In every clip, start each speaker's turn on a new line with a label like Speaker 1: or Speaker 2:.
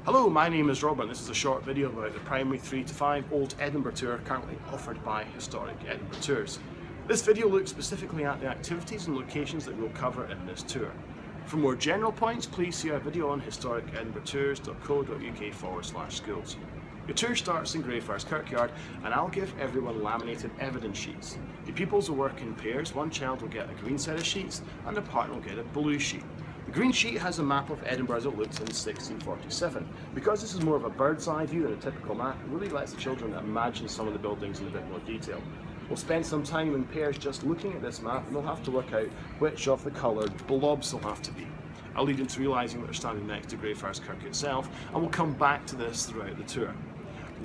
Speaker 1: Hello, my name is Robert. This is a short video about the primary 3 to 5 Old Edinburgh tour currently offered by Historic Edinburgh Tours. This video looks specifically at the activities and locations that we'll cover in this tour. For more general points, please see our video on historicedinburghtours.co.uk/schools. Your tour starts in Greyfriars Kirkyard and I'll give everyone laminated evidence sheets. The pupils will work in pairs. One child will get a green set of sheets and a partner will get a blue sheet. The green sheet has a map of Edinburgh as it looked in 1647. Because this is more of a bird's eye view than a typical map, it really lets the children imagine some of the buildings in a bit more detail. We'll spend some time in pairs just looking at this map and they'll have to work out which of the coloured blobs they'll have to be. I'll lead them to realising that they're standing next to Greyfriars Kirk itself, and we'll come back to this throughout the tour.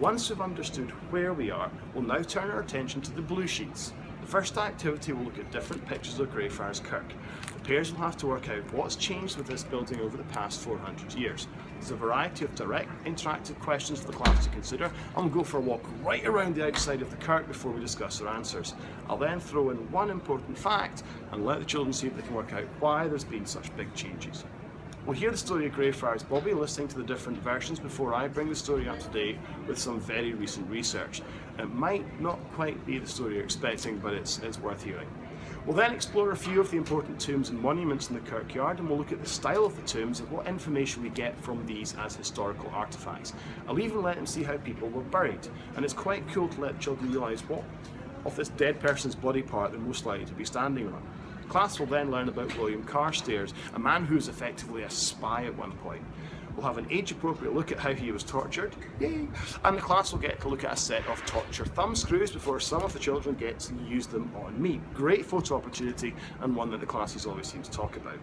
Speaker 1: Once we've understood where we are, we'll now turn our attention to the blue sheets. The first activity will look at different pictures of Greyfriars Kirk. The pairs will have to work out what's changed with this building over the past 400 years. There's a variety of direct, interactive questions for the class to consider, and we'll go for a walk right around the outside of the kirk before we discuss our answers. I'll then throw in one important fact and let the children see if they can work out why there's been such big changes. We'll hear the story of Greyfriars Bobby, listening to the different versions before I bring the story up to date with some very recent research. It might not quite be the story you're expecting, but it's worth hearing. We'll then explore a few of the important tombs and monuments in the kirkyard, and we'll look at the style of the tombs and what information we get from these as historical artefacts. I'll even let them see how people were buried, and it's quite cool to let children realise what of this dead person's body part they're most likely to be standing on. Class will then learn about William Carstairs, a man who was effectively a spy at one point. We'll have an age-appropriate look at how he was tortured, yay! And the class will get to look at a set of torture thumb screws before some of the children get to use them on me. Great photo opportunity, and one that the classes always seem to talk about.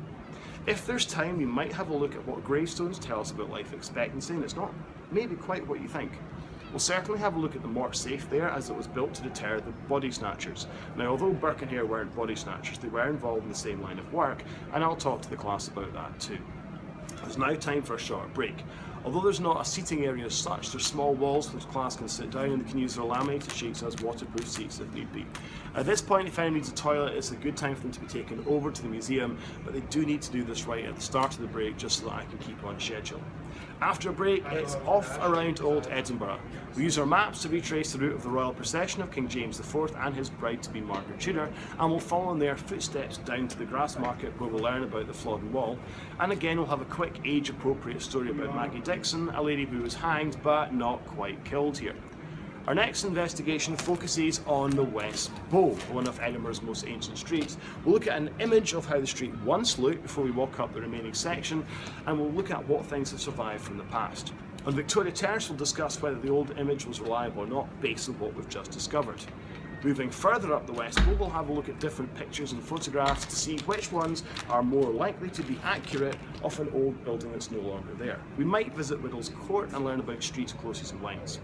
Speaker 1: If there's time, we might have a look at what gravestones tell us about life expectancy, and it's not maybe quite what you think. We'll certainly have a look at the morgue safe there, as it was built to deter the body snatchers. Now, although Burke and Hare weren't body snatchers, they were involved in the same line of work, and I'll talk to the class about that too. It's now time for a short break. Although there's not a seating area as such, there's small walls which class can sit down and they can use their laminated sheets as waterproof seats if need be. At this point, if anyone needs a toilet, it's a good time for them to be taken over to the museum, but they do need to do this right at the start of the break just so that I can keep on schedule. After a break, it's off around Old Edinburgh. We use our maps to retrace the route of the royal procession of King James IV and his bride-to-be Margaret Tudor, and we'll follow in their footsteps down to the Grass Market where we'll learn about the Flodden Wall. And again, we'll have a quick age-appropriate story about Maggie Dixon, a lady who was hanged but not quite killed here. Our next investigation focuses on the West Bow, one of Edinburgh's most ancient streets. We'll look at an image of how the street once looked before we walk up the remaining section, and we'll look at what things have survived from the past. On Victoria Terrace, we'll discuss whether the old image was reliable or not based on what we've just discovered. Moving further up the West Bow, we'll have a look at different pictures and photographs to see which ones are more likely to be accurate of an old building that's no longer there. We might visit Whittle's Court and learn about streets, closes and lines.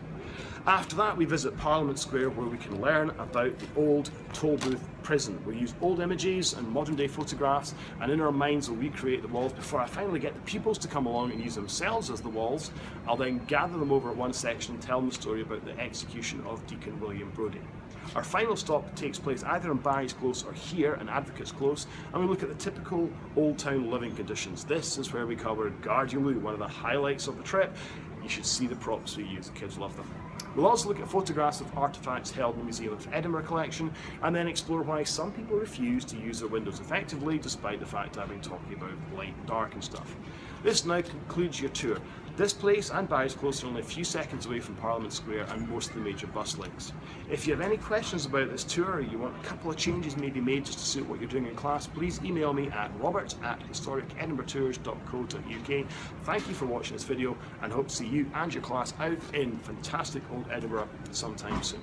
Speaker 1: After that, we visit Parliament Square where we can learn about the old Tolbooth prison. We'll use old images and modern day photographs, and in our minds we'll recreate the walls before I finally get the pupils to come along and use themselves as the walls. I'll then gather them over at one section and tell them the story about the execution of Deacon William Brodie. Our final stop takes place either in Barry's Close or here in Advocates Close, and we look at the typical old town living conditions. This is where we covered Guardian Loo, one of the highlights of the trip. You should see the props we use, the kids love them. We'll also look at photographs of artefacts held in the Museum of Edinburgh collection, and then explore why some people refuse to use their windows effectively, despite the fact I've been talking about light and dark and stuff. This now concludes your tour. This place and Barry's Close are only a few seconds away from Parliament Square and most of the major bus links. If you have any questions about this tour, or you want a couple of changes maybe made just to suit what you're doing in class, please email me at robert@historicedinburghtours.co.uk. Thank you for watching this video, and hope to see you and your class out in fantastic Old Edinburgh sometime soon.